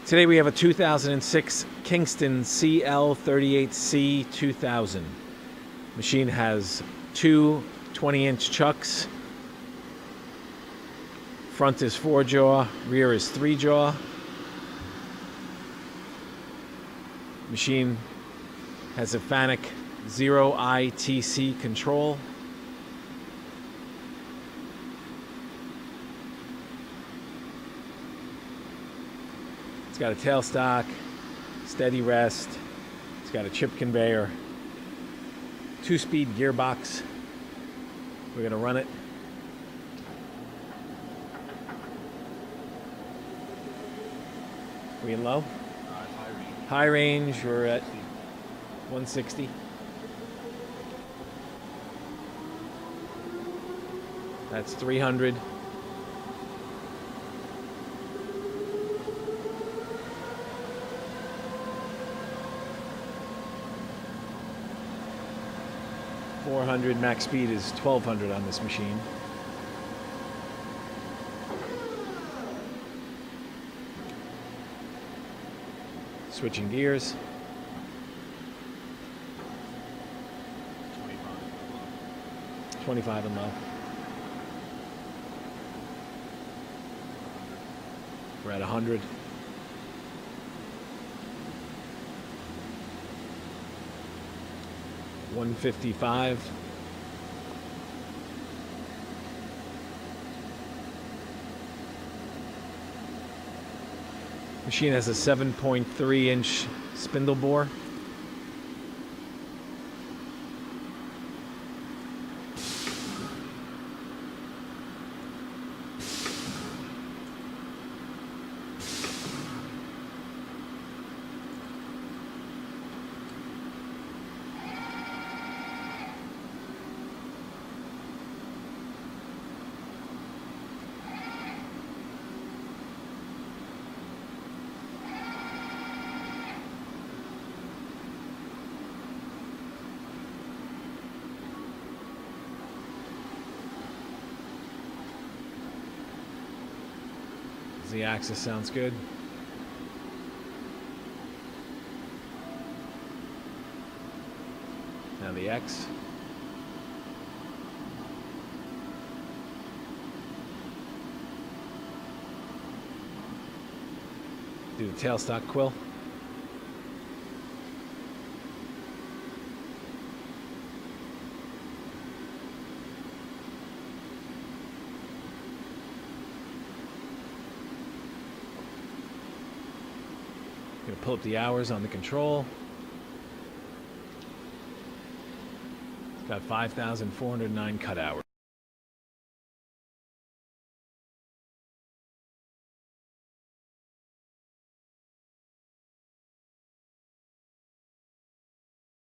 Today we have a 2006 Kingston Cl38C 2000. Machine has two 20-inch chucks. Front is 4-jaw, rear is 3-jaw. Machine has a FANUC 0 ITC control. It's got a tailstock, steady rest. It's got a chip conveyor, 2-speed gearbox. We're gonna run it. We in low? High range, we're at 160. That's 300. Max speed is 1200 on this machine. Switching gears. 25 and low. We're at 100. $155. Machine has a 7.3-inch spindle bore. The axis sounds good. Now the X. Do the tailstock quill. Gonna pull up the hours on the control. It's got 5,409 cut hours.